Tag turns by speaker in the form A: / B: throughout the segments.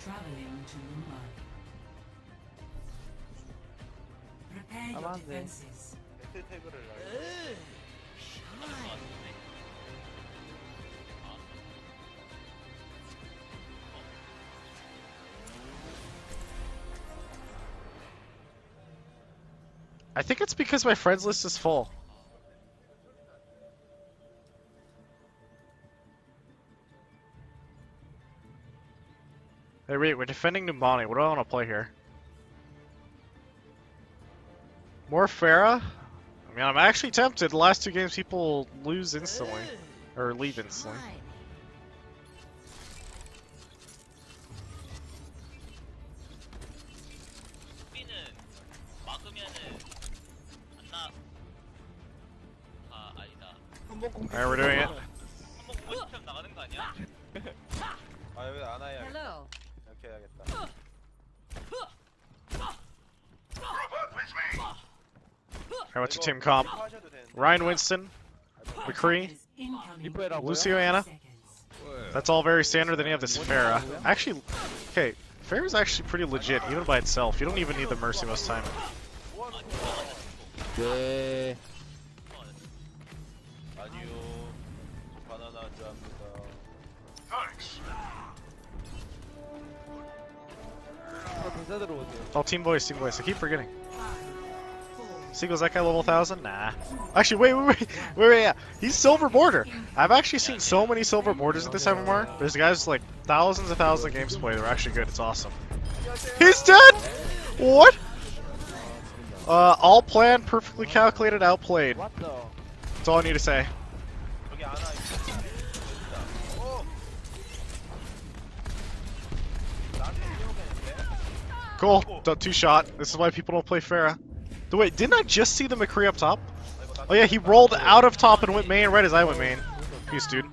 A: Traveling to Numbani. Prepare your defenses.
B: 배틀 태그를
C: I think it's because my friends list is full. Hey, wait, we're defending Numbani. What do I want to play here? More Pharah? I mean, I'm actually tempted. The last two games, people lose instantly. Or leave instantly. Alright, we're doing it.
D: Hello.
B: 이렇게 해야겠다.
C: Alright, what's your team comp? Ryan Winston, McCree, Lucio Anna. That's all very standard. Then you have this Pharah. Actually, okay, Pharah's actually pretty legit, even by itself. You don't even need the Mercy most time.
E: 네.
B: 아니요. 바나나 좋아합니다.
C: Oh, team boys, I keep forgetting. Seagull's that guy level 1000? Nah. Actually, wait, yeah. He's silver border. I've actually seen so many silver borders at this MMR. There's guys like thousands of games played. They're actually good. It's awesome. He's dead! What? All planned, perfectly calculated, outplayed. That's all I need to say. Cool. Two shot. This is why people don't play Pharah. Wait, didn't I just see the McCree up top? Oh yeah, he rolled out of top and went main right as I went main. Peace, dude.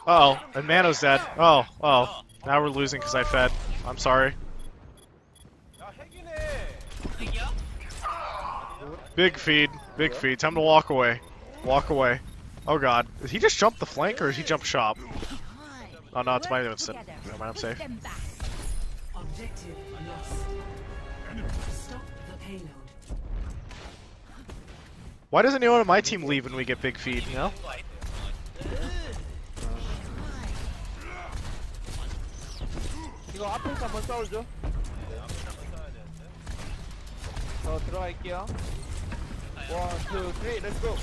C: Uh oh, and Mano's dead. Oh. Now we're losing because I fed. I'm sorry. Big feed. Time to walk away. Oh god. Did he just jump the flank or did he jump shop? Oh no, it's my Winston. Never mind, I'm safe.
A: Objective lost. Stop the payload.
C: Why doesn't anyone on my team leave when we get big feed, you know?
E: 이거 앞에서 한번 싸우죠. 들어갈게요. 1, 2, 3, let's go.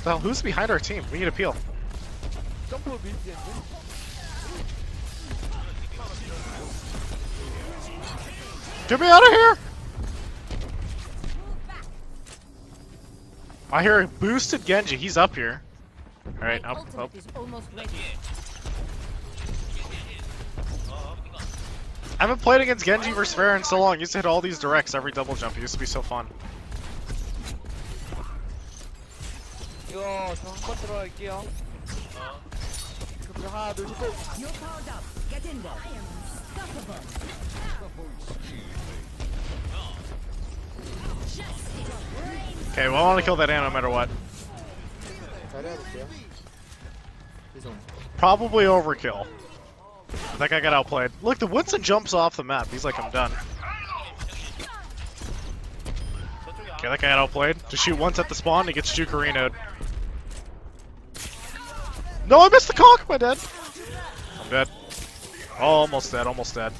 C: Well, who's behind our team? We need a peel. Get me out of here! I hear a boosted Genji. He's up here. Alright, up. I haven't played against Genji vs Pharah in so long. I used to hit all these directs every double jump. It used to be so fun.
E: 이거 저 한번 들어갈게요. 하나, 둘, 셋.
C: Okay, well, I want to kill that Ana no matter what. Probably overkill. That guy got outplayed. Look, the Winston jumps off the map. He's like, I'm done. Okay, that guy got outplayed. Just shoot once at the spawn, he gets Jukerino'd. No, I missed the conk! Am I dead? I'm dead. Oh, almost dead.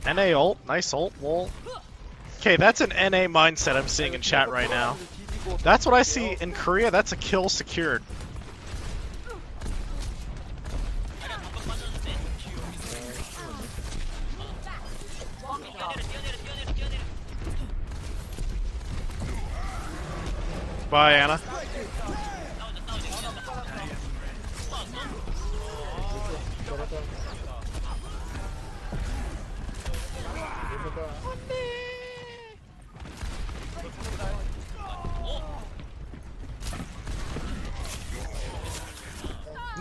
C: NA ult. Nice ult. Lol. Okay, that's an NA mindset I'm seeing in chat right now. That's what I see in Korea. That's a kill secured. Bye, Anna.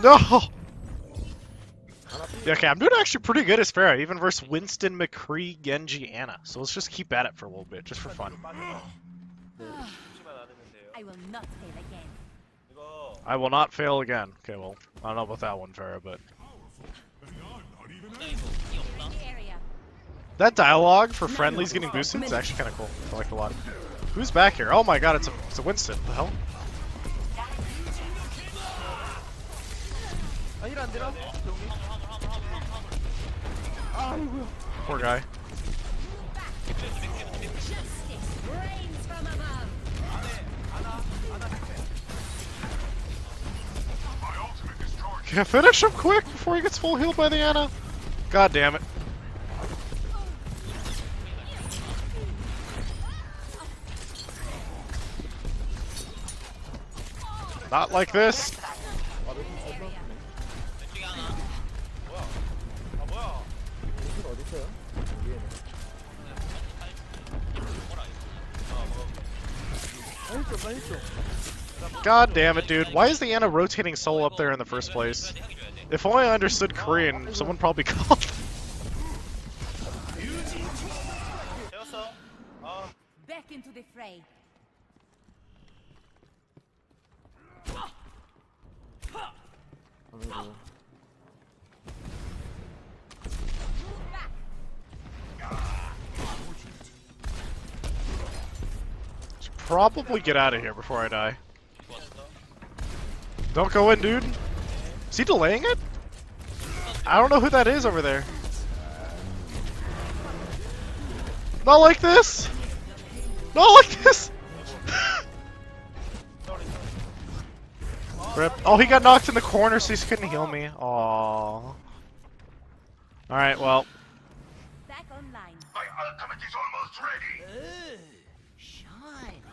C: No! Yeah, okay, I'm doing actually pretty good as Pharah, even versus Winston, McCree, Genji, Anna. So let's just keep at it for a little bit, just for fun.
B: 죽지만 않으면 돼요.
D: I will not fail again.
B: 이거
C: I will not fail again. Okay, well, I don't know about that one, Pharah, but...
D: The area.
C: That dialogue for friendlies getting boosted is actually kind of cool. I like it a lot. Who's back here? Oh my god, it's a Winston. What the hell?
E: 아, 힐 안 되나? 정리. 아이고야.
C: Poor guy.
D: Justice reigns from above.
C: Can finish him quick before he gets full healed by the Anna. God damn it. Not like this.
B: 왼쪽에 하나. 뭐야? 아 뭐야?
E: 힐 어디 있어요? 위에네. 힐 좀, 힐 좀.
C: God damn it, dude. Why is the Anna rotating solo up there in the first place? If only I understood Korean, someone probably called.
B: 되었어. 아
D: Back into the fray.
E: 아이고.
C: Should probably get out of here before I die. Don't go in, dude. Is he delaying it? I don't know who that is over there. Not like this! Not like this! Rip. Oh, he got knocked in the corner, so he couldn't heal me. Aww. Alright, well.
D: Back online.
F: My ultimate is almost ready.
D: Shine.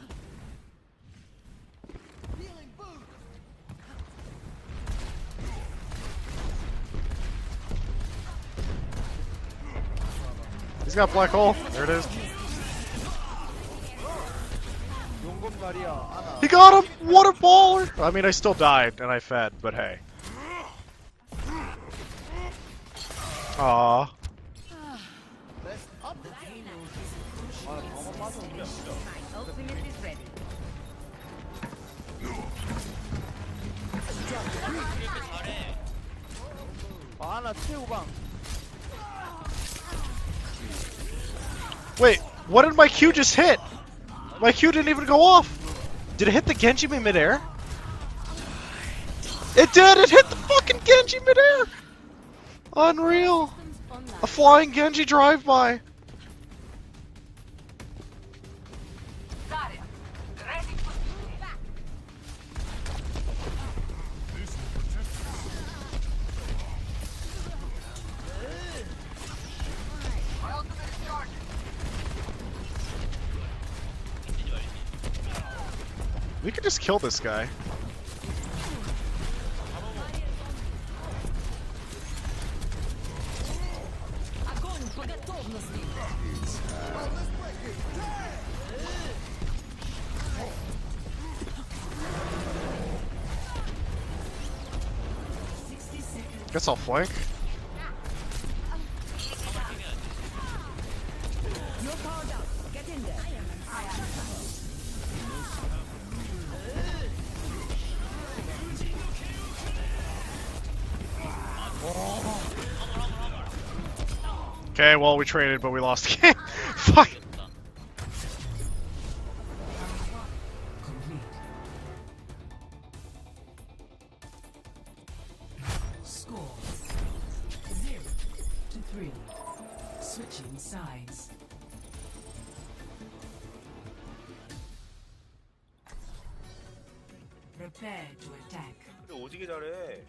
C: He's got black hole. There it is.
E: 용검 다리야. 하나.
C: He got him! What a baller! I mean, I still died, and I fed, but hey. Aww.
E: 아, 방어 빠져.
D: My ultimate is ready.
E: 아, 하나 최후방.
C: Wait, what did my Q just hit? My Q didn't even go off. Did it hit the Genji midair? It did! It hit the fucking Genji midair! Unreal. A flying Genji drive-by.
A: Got it. Ready for
C: We could just kill this guy.
A: огонь по готовности.
C: Guess I'll flank.
A: You're powered up. Get in there.
C: Okay, well, we traded, but we lost the game. Fuck.
A: Complete. Score 0-3. Switching sides. Prepare to attack.
B: 근데 오지게 잘해.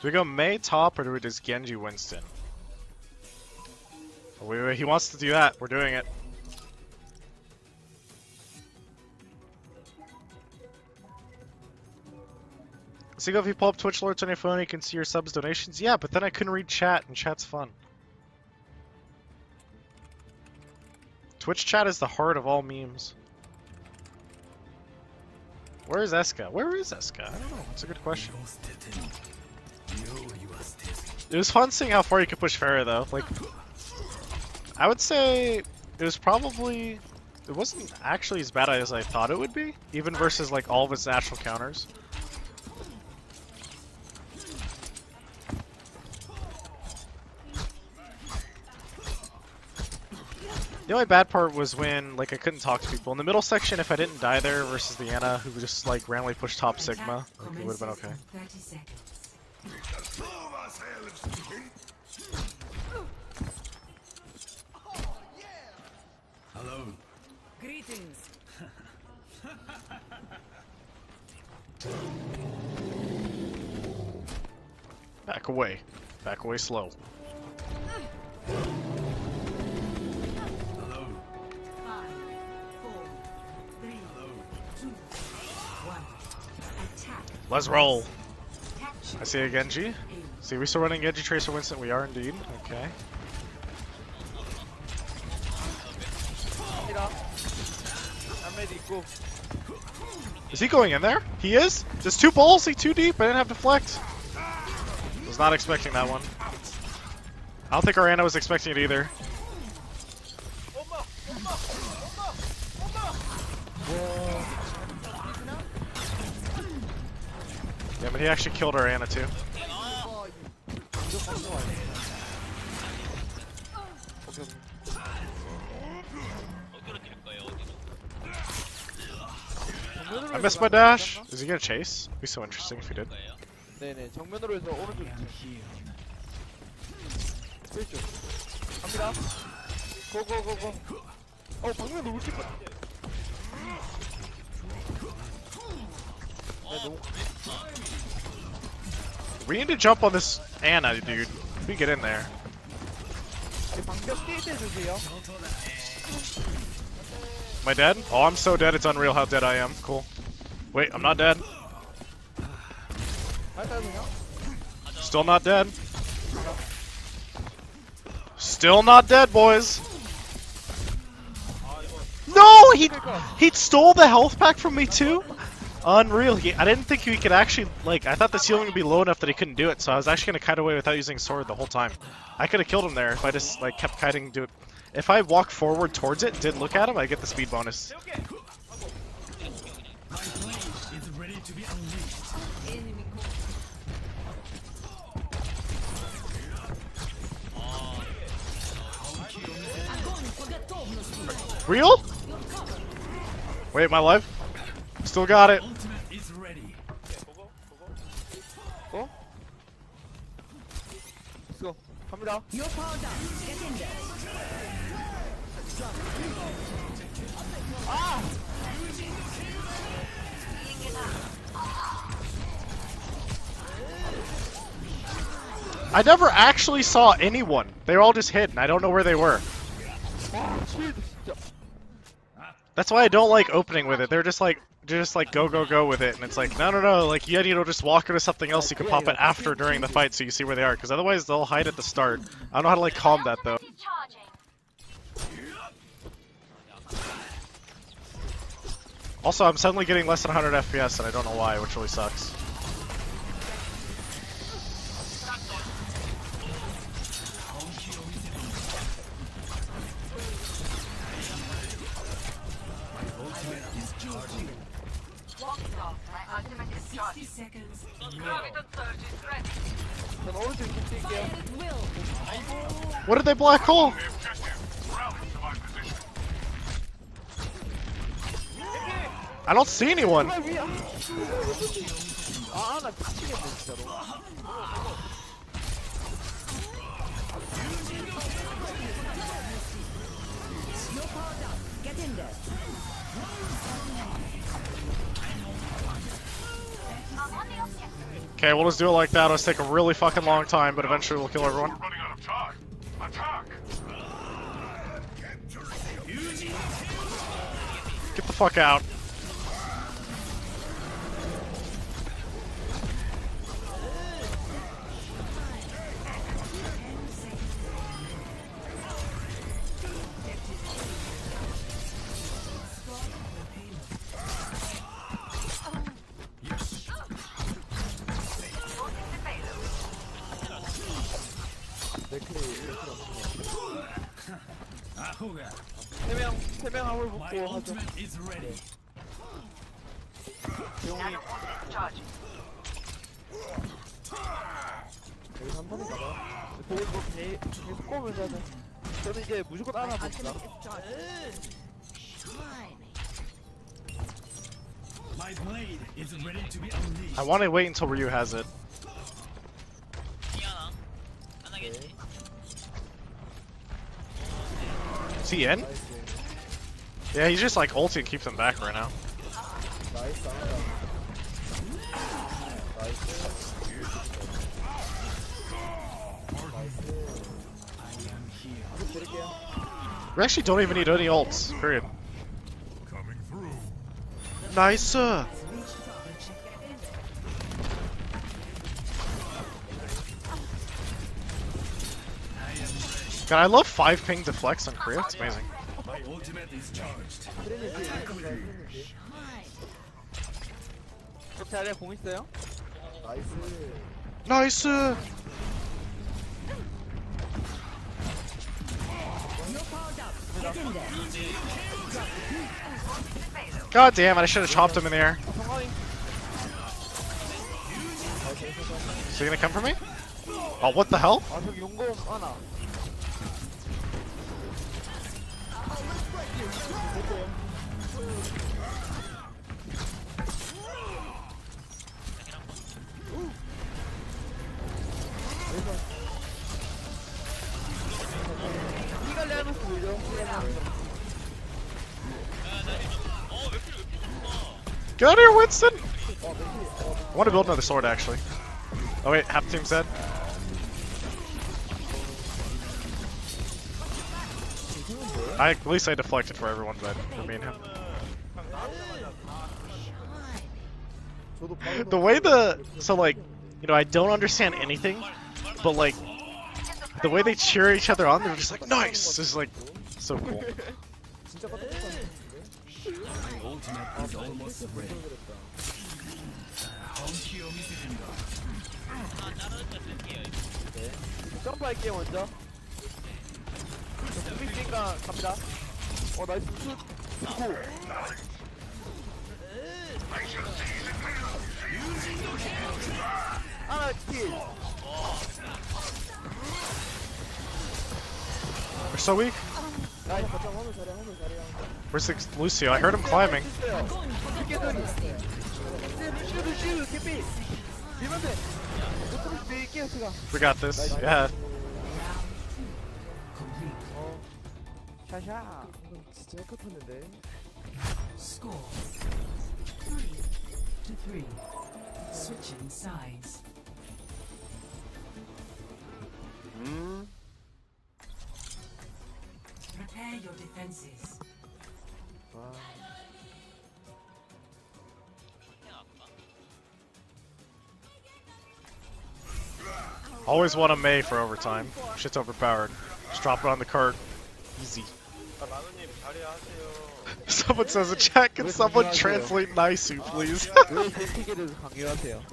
C: Do we go Mei top or do we just Genji Winston? Wait, he wants to do that. We're doing it. Seagull, if you pull up Twitch alerts on your phone, you can see your subs donations. Yeah, but then I couldn't read chat, and chat's fun. Twitch chat is the heart of all memes. Where is Eska? Where is Eska? I don't know. That's a good question. It was fun seeing how far you could push Pharah though. Like, I would say it was probably, it wasn't actually as bad as I thought it would be, even versus like all of its natural counters. The only bad part was when like I couldn't talk to people. In the middle section, if I didn't die there versus the Ana who just like randomly pushed top Sigma, like, it would have been okay.
A: 30 seconds.
F: Hello.
A: Greetings.
C: Back away. Back away slow.
F: Hello.
A: 5, 4, 3, 2, 1. Attack.
C: Let's roll.
A: Capture.
C: I see a Genji. See, we still running Genji Tracer Winston? We are indeed. Okay.
E: 갑니다. I'm ready. Go.
C: Is he going in there? He is? Just two balls? He too deep? I didn't have deflect. Was not expecting that one. I don't think our Ana was expecting it either. Yeah, but he actually killed our Ana too. I missed my dash. Is he gonna chase? It'd be so interesting if he did.
E: 네네. 정면으로 해서 오른쪽. 왼쪽. 갑니다. 고고고고. 방면 너무 깊어. 너무.
C: We need to jump on this Ana, dude. We get in there.
E: 방벽 뛸 때 주세요.
C: Am I dead? Oh, I'm so dead. It's unreal how dead I am. Cool. Wait, I'm not dead. Still not dead. Still not dead, boys. No, he stole the health pack from me too. Unreal. I didn't think he could actually, like, I thought the ceiling would be low enough that he couldn't do it, so I was actually gonna kite away without using sword the whole time. I could have killed him there if I just like kept kiting to it. If I walk forward towards it, didn't look at him, I get the speed bonus.
F: Is ready to be unleashed.
C: Real? Wait, am I alive? Still got it.
F: Ultimate is ready.
E: 어? Let's go. 갑니다.
A: You're powered up. Get in there.
C: I never actually saw anyone. They were all just hidden. I don't know where they were.
E: 쉴드 진짜.
C: That's why I don't like opening with it. They're just like go go go with it, and it's like no. Like you need to just walk into something else. You can pop it after during the fight, so you see where they are. Because otherwise they'll hide at the start. I don't know how to like calm that though. Also, I'm suddenly getting less than 100 FPS, and I don't know why, which really sucks.
A: Seconds.
E: 전 오른쪽 좀 뛸게요.
C: What did they black hole? I don't see anyone.
E: 나 미치겠네 진짜로.
A: Get in there.
C: Okay, we'll just do it like that. It'll take a really fucking long time, but eventually we'll kill everyone.
F: Running out of time. Attack.
C: Get the fuck out.
F: Koga.
E: 3명 화물
F: My
E: 붙고 하죠.
F: ultimate is ready.
E: 대용이 여기 한 번에 가봐. 거기 뭐 계속 꼼을 가자. 저는 이제 무조건 알아봅니다.
F: My blade is ready to be unleashed.
C: I want to wait until Ryu has it.
B: 미안하. 안 하겠지.
C: Is he in?
E: 나이스.
C: Yeah, he's just like ulting and keeps them back right now.
E: 나이스 하나. 나이스. 계속 드릴게요.
C: We actually don't even need any ults. Period.
F: Coming through.
C: Nice. God, I love 5 ping deflects on Korea. It's amazing.
F: My ultimate is charged.
E: 트레니지. 저 자리에 공 있어요? 나이스.
C: Nice. God damn it! I should have chopped him in the air.
E: 성광이.
C: Is he gonna come for me? Oh, what the hell?
E: 아 저기 용검 하나. 이걸 내놓고 밀려.
C: Get out of here, Winston! I want to build another sword, actually. Oh wait, half the team's dead. At least I deflected for everyone, but for me and him. The way so like, you know, I don't understand anything, but like, the way they cheer each other on, they're just like, nice! It's like, so cool.
E: 진짜 깜짝이야.
F: Ultimate is almost ready. 엉키어 미스입니다.
E: 점프할게요 먼저. 저 있으니까 갑니다. 나이스 슛. 고. 하나 킬.
C: We're so weak.
E: 나이스. 화물 잘해.
C: Where's the Lucio? I heard him climbing.
E: 루시우 캐피. 밀면 돼. 노트북 밀게요 제가.
C: We got this. Yeah.
E: 샤샤. 진짜 헷갈렸는데.
A: Score 3-3. Switching sides. Prepare your defenses.
C: Always want a Mei for overtime. Shit's overpowered. Just drop it on the cart. Easy.
B: 마누님 자리 하세요.
C: Someone says in chat, can someone translate Naisu, please?
E: 왜 제틱에 대해서 강요하세요?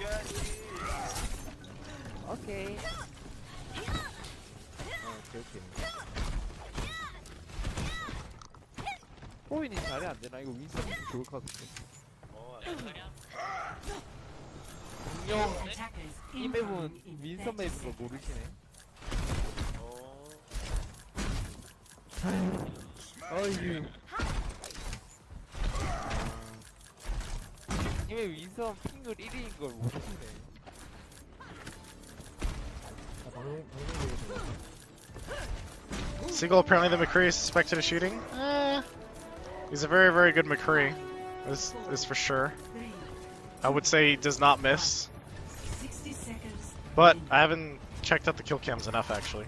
E: 오케이. 오케이. 호인이 잘해 안 되나? 이거 윈스턴 좋을 것 같은데. 공룡
A: Attackers
E: 이 맵은
A: incoming in
E: 윈스턴
A: 30
E: 맵인 거
A: seconds.
E: 모르시네. 어이. 이미 윈스턴 핑글 1위인 걸 모르시네.
C: Seagull, apparently the McCree is suspected of shooting. He's a very, very good McCree. This is for sure. I would say he does not miss.
A: 60 seconds.
C: But I haven't checked out the kill cams enough, actually.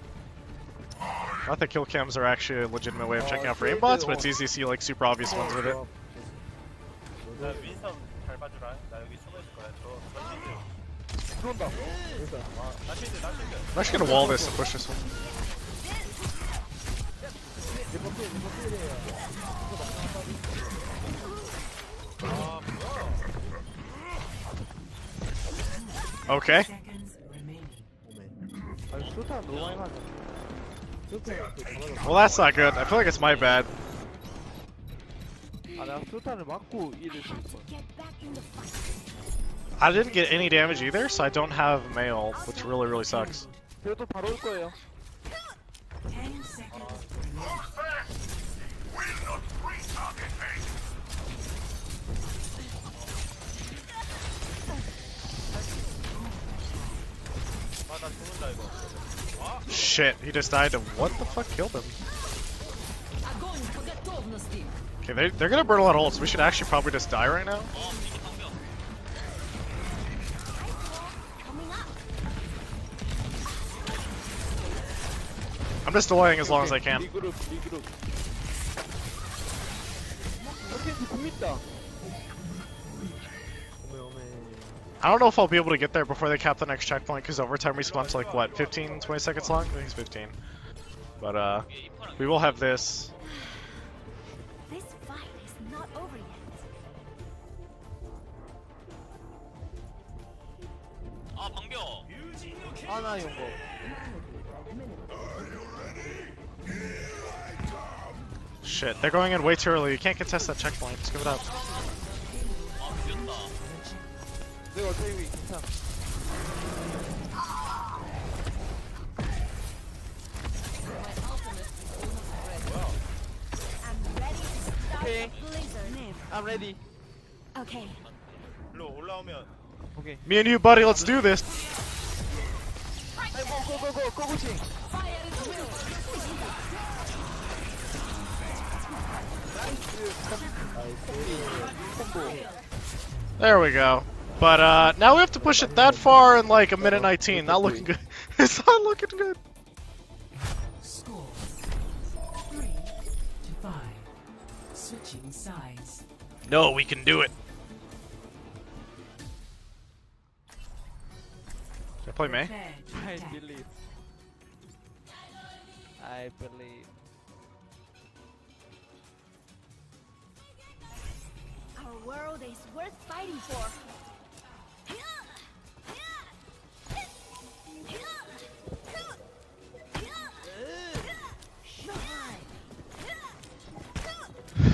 C: Not that kill cams are actually a legitimate way of checking out for aimbots, but it's easy to see like super obvious ones with it.
B: 나 윈선 잘 봐주라. 나 여기 숨어 있을 거야. 저 실드.
E: 들어온다.
B: 나 실드.
C: I'm actually gonna wall this and push this one. Okay.
A: Seconds remaining.
E: 아, 쇼타 너무 많이 맞아. 수류탄한테 잡아줬어.
C: Well, that's not good. I feel like it's my bad.
E: 아 내가 수류탄을 맞고 이를 수 있어.
D: Get back in the fight.
C: I didn't get any damage either, so I don't have mail, which really, really sucks.
E: 그래도 바로 올 거예요.
A: 10 seconds.
B: 아, 나 죽는다, 이거.
C: Shit, he just died. What the fuck killed him? Okay, they're gonna burn a lot of ults. We should actually probably just die right now. I'm just delaying as long as I can.
E: 리그룹. 어떻게 금 있다.
C: I don't know if I'll be able to get there before they cap the next checkpoint, because overtime respawn's like, what, 15, 20 seconds long? I think it's 15. But, we will have this.
D: This fight is not over yet.
G: 아 방벽.
E: 아나 용거.
C: Shit, they're going in way too early. You can't contest that checkpoint. Just give it up.
G: 아 죽였다.
E: 내가 어차피 괜찮아.
D: I'm ready to start
E: Okay.
D: a blizzard.
E: I'm ready.
D: Okay.
B: 일로 올라오면.
E: 오케이.
C: Me and you, buddy, let's do this.
E: 아이 고고고고고고칭.
C: There we go. But, now we have to push it that far in like a minute 19. Not looking good. It's not looking good.
A: Score 3 to 5. Switching sides.
C: No, we can do it. Should I play May?
A: Prepare to
E: I
A: attack.
E: believe. I believe.
D: Our world is worth fighting for.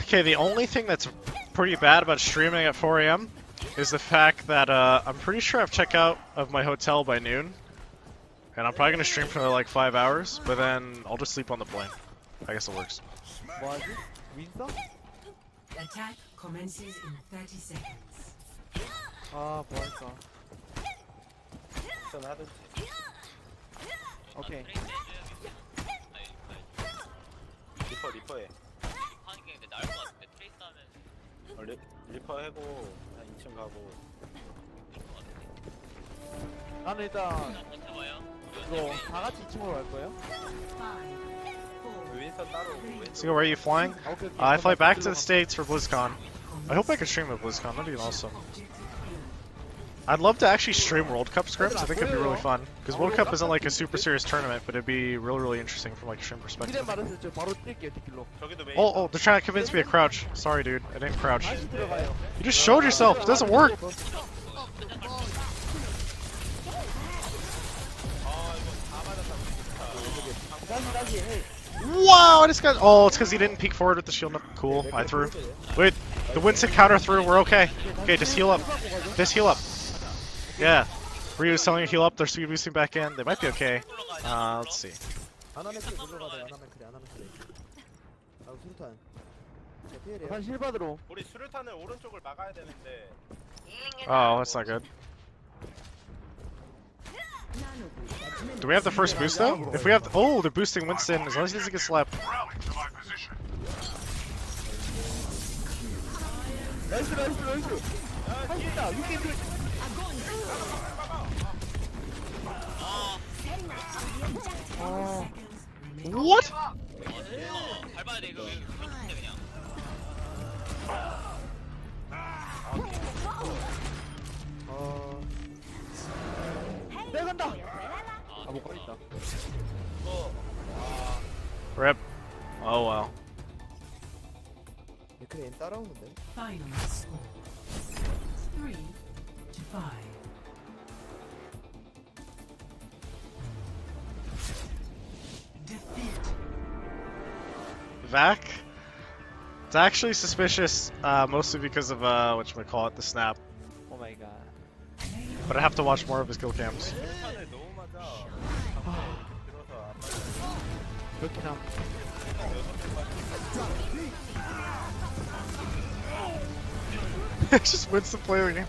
C: Okay, the only thing that's pretty bad about streaming at 4 a.m. is the fact that I'm pretty sure I have checkout of my hotel by noon. And I'm probably going to stream for like 5 hours, but then I'll just sleep on the plane. I guess it works.
E: 뭐하지? 윈서?
A: Attack commences in 30 seconds.
E: 아 뭐할까?
B: 전 하든지.
E: 오케이.
B: 리퍼해.
G: 하는 게 근데 나을 것 같은데 트레이스 하면
B: 리퍼 해고, 한 2층 가고.
E: 나는 일단
G: 버텨봐요.
E: 이거 다 같이 2층으로 갈 거예요?
A: 5, 4,
B: 윈선 따로 오고, 윈선.
C: So where are you flying?
E: 아, 오케이, 오케이.
C: I fly
E: 그럼
C: back to the
E: 들어가.
C: States for BlizzCon. I hope I can stream at BlizzCon. That'd be awesome.
A: objective B.
C: I'd love to actually stream World Cup scripts. I think it'd be really fun. Because World Cup isn't like a super serious tournament, but it'd be really, really interesting from like a stream
E: 미래
C: perspective.
E: 말했을 때 바로 뛸게요 뒷길로.
B: 저기도 메인.
C: Oh, they're trying to convince me to crouch. Sorry, dude. I didn't crouch.
E: 다시 들어가요.
C: You just showed yourself. It doesn't work.
B: 아, 이거 다 맞았다.
E: 다시 해.
C: Wow, I just got. Oh, it's because he didn't peek forward with the shield. Cool, I threw. Wait, the Winston counter through. We're okay. Okay, just heal up. Just heal up. Yeah. Ryu's telling you to heal up. They're speed boosting back in. They might be okay. Let's see.
H: 아나메크리 물러가자. 아나메크리. 아 수류탄. 자 피해래요.
E: 한 실바드로.
B: 우리 수류탄을 오른쪽을 막아야 되는데.
C: Oh, that's not good. Do we have the first boost though? If we have, oh, they're boosting Winston as long as he doesn't get slapped.
E: 나이스. 할수 있다. 위켄드. 아.
C: What?
G: 밟아야 돼 이거 왜 그런데 그냥.
E: 내가 간다. 아못 가겠다.
C: Rip. Oh well.
H: 메크리 엠 따라오는데.
A: Final score 3 to 5. Defeat.
C: Vac. It's actually suspicious, mostly because of whatchamacallit, the snap.
E: 오 마이 갓.
C: But I have to watch more of his kill cams.
B: 판에 너무 맞아. 들어서 안 맞아.
E: 그렇긴 함.
C: Just wins the play the game.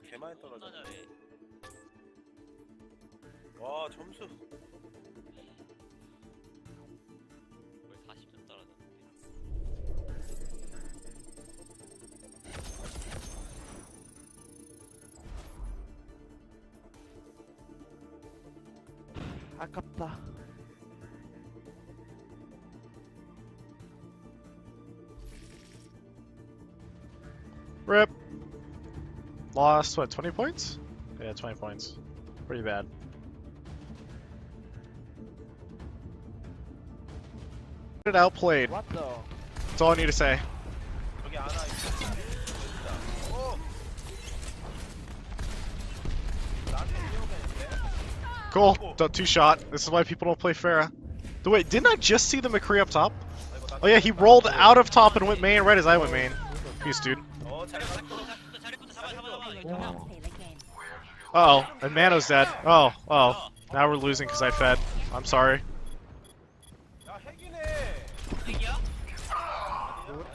B: 개 많이 떨어졌네. 와 점수.
G: 거의 40점 떨어졌는데.
E: 아깝다.
C: Rip. Lost, what, 20 points? Yeah, 20 points. Pretty bad. It outplayed.
E: What the?
C: That's all I need to say.
B: 저기 하나 있어. 오. 나한테 뛰어오겠는데?
C: Cool. Two shot. This is why people don't play Pharah. Wait, didn't I just see the McCree up top? Oh yeah, he rolled out of top and went main right as I went main. Peace, dude.
B: 어 잘 봤어.
G: 자리부터 잡아.
C: Uh oh, and Mano's dead. Oh. Now we're losing because I fed. I'm sorry.
B: 야 핵이네.
G: 핵이야?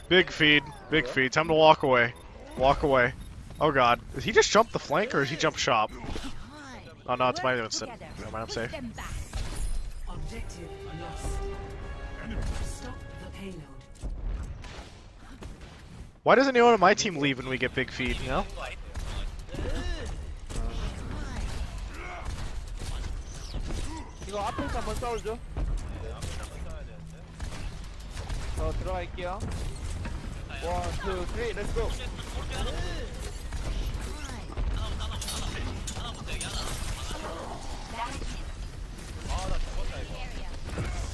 C: Big feed. Big feed. Time to walk away. Walk away. Oh god. Did he just jump the flank or did he jump shop? Oh no, it's my instant. Never mind, I'm safe.
A: Objective lost. Stop the payload.
C: Why does anyone on my team leave when we get big feed, you know?
E: 이거 앞에서 한번 싸우죠. 저 들어갈게요. 1, 2, 3, let's go.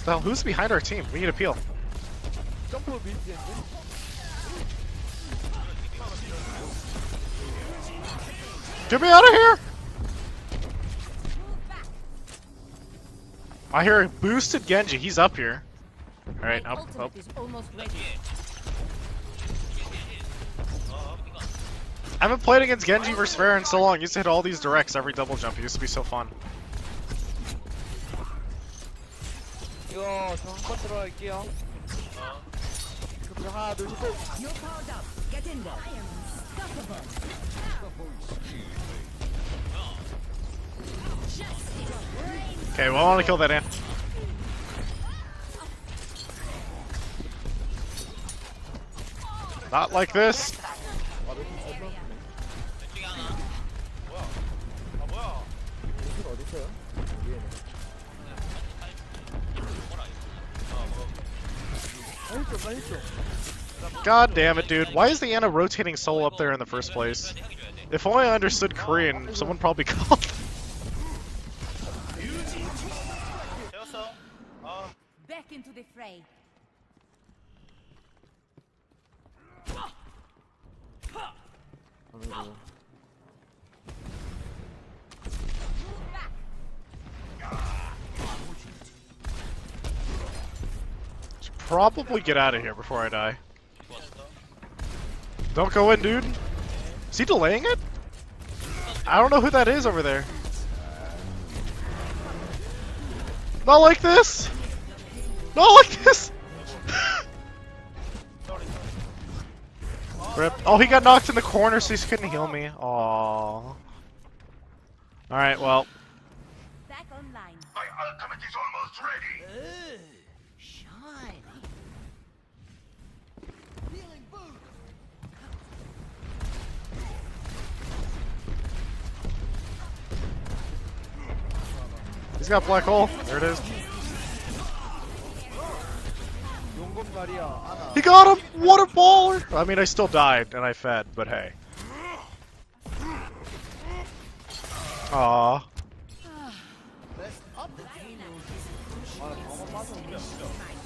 C: The hell, who's behind our team? We need a peel.
E: 점프 밀지인데.
C: Get me out of here! I hear a boosted Genji. He's up here. Alright, up.
D: is almost ready.
C: I haven't played against Genji versus Pharah in so long. I used to hit all these directs every double jump. It used to be so fun.
E: 이거 저 한번 들어갈게요. 그럼 하나, 둘, 셋.
A: You're powered up. Get in there.
C: Okay, well, I want to kill that ant. Not like this.
H: 무슨 어디 있어요? 위에네.
C: God damn it, dude. Why is the Ana rotating solo up there in the first place? If only I understood Korean, someone probably called.
B: 되었어.
D: Back into the fray.
C: Should probably get out of here before I die. Don't go in, dude. Is he delaying it? I don't know who that is over there. Not like this! Not like this! Rip. Oh, he got knocked in the corner so he couldn't heal me. Aww. Alright, well.
D: Back online.
F: My ultimate is almost ready.
D: Shine.
C: He's got black hole. There it is.
E: 용건 말이야, 아나.
C: He got him! What a baller! I mean, I still died and I fed, but hey. Aww.
A: My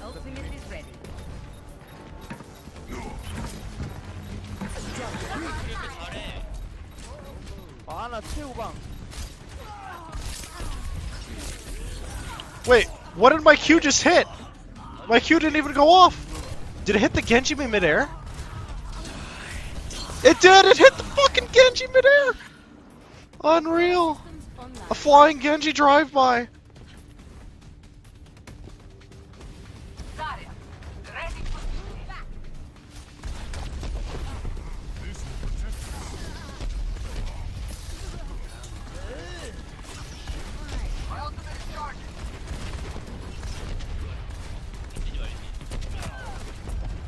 A: ultimate is ready.
E: 아나 최후방.
C: Wait, what did my Q just hit? My Q didn't even go off. Did it hit the Genji midair? It did! It hit the fucking Genji midair! Unreal! A flying Genji drive-by!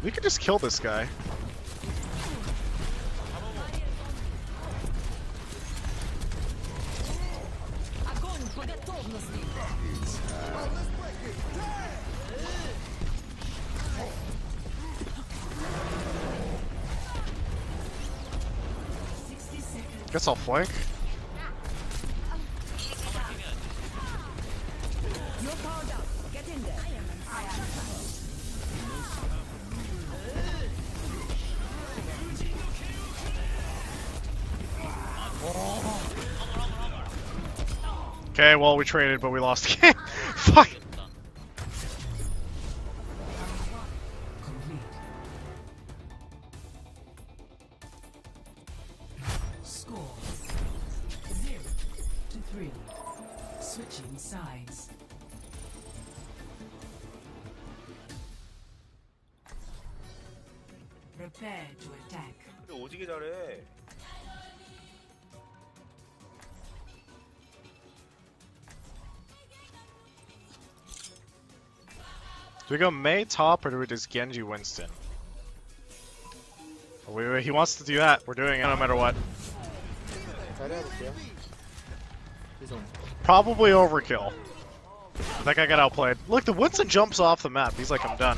C: We could just kill this guy. Guess I'll flank.
A: You're powered up. Get in there.
C: Okay, well we traded, but we lost the game. Fuck.
A: Complete. Score 0-3. Switching sides. Prepare to attack.
B: 근데 오지게 잘해.
C: Do we go Mei top or do we just Genji Winston? He wants to do that. We're doing it no matter what.
H: 잘해볼게요. 죄송.
C: Probably overkill. That guy got outplayed. Look, the Winston jumps off the map. He's like, I'm done.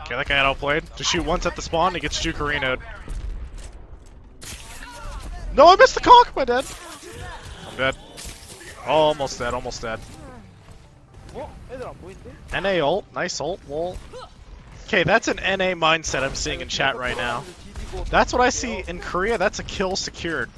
C: Okay, that guy got outplayed. Just shoot once at the spawn, he gets Jukarino'd. No, I missed the conk! Am I dead? I'm dead. Oh, almost dead, almost dead.
E: 어? 애들 안 보이는데?
C: NA ult, nice ult, lol. Okay, that's an NA mindset I'm seeing in chat right now. That's what I see in Korea, that's a kill secured.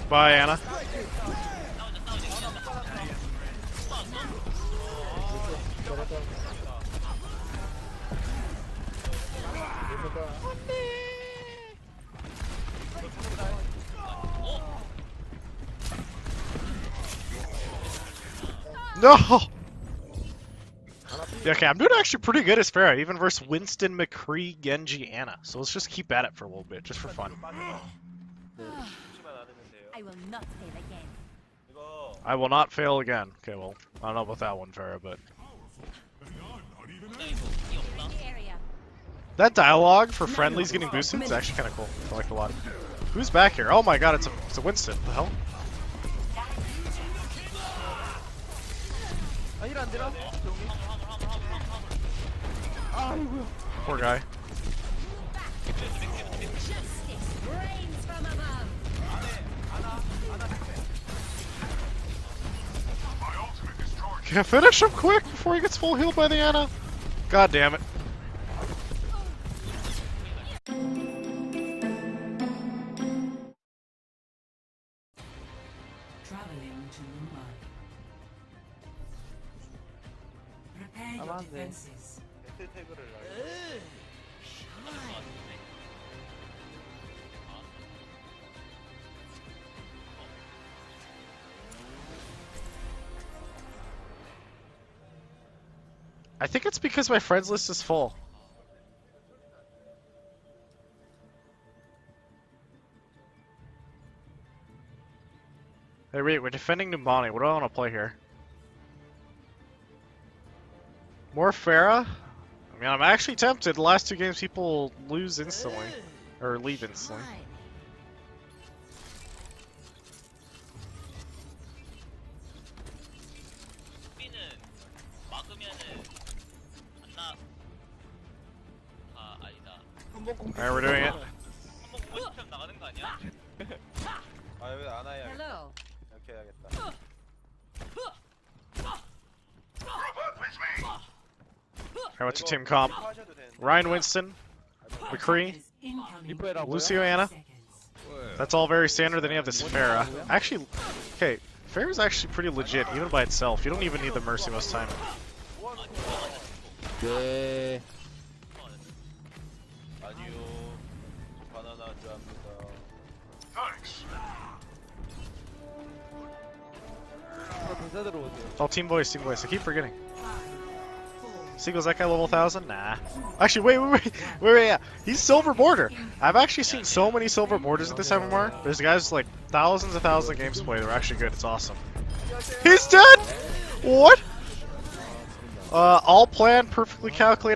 C: Bye, Anna. No! Yeah, okay, I'm doing actually pretty good as Pharah, even versus Winston, McCree, Genji, Anna. So let's just keep at it for a little bit, just for fun.
D: I will not fail again.
C: I will not fail again. Okay, well, I don't know about that one, Pharah, but...
D: In the area.
C: That dialogue for friendlies getting boosted is actually kind of cool. I like it a lot. Who's back here? Oh my god, it's a Winston. What the hell?
E: 아, 일 안 되나? 아이고야.
C: Poor guy.
A: Rains from above.
C: Can I finish him quick before he gets full healed by the Anna? God damn it.
A: Traveling to Numbani. Prepare your
E: Around there.
A: defenses.
B: 배틀 태그를 알고.
C: I think it's because my friends list is full. Hey, wait, we're defending Numbani. What do I want to play here? More Pharah? I mean, I'm actually tempted. The last two games, people lose instantly. Or leave instantly.
G: 수비는 막으면은 안나 아 아니다.
E: 한번 공격.
C: Alright, we're doing it.
G: 한번 공격시키면 나가는 거 아니야?
B: 아 여기 안 와야.
A: Hello.
B: 이렇게 해야겠다.
C: Alright, what's your team comp?
B: 하셔도 되는데.
C: Ryan Winston, McCree,
A: Incoming.
E: 리퍼에라고요?
C: Lucio Anna.
A: Seconds.
C: That's all very standard. Then you have this Pharah. Actually, okay, Pharah's actually pretty legit, even by itself. You don't even need the Mercy most time.
H: 네.
B: 아니요. 바나나 좋아합니다.
F: Thanks.
E: 대사 들어오세요.
C: Oh, team voice. I keep forgetting. Seagull's that guy level 1000? Nah. Actually, wait, yeah. He's silver border. I've actually seen so many silver borders at this MMR. There's guys like thousands and thousands of games played. They're actually good. It's awesome. He's dead! What? All planned, perfectly calculated.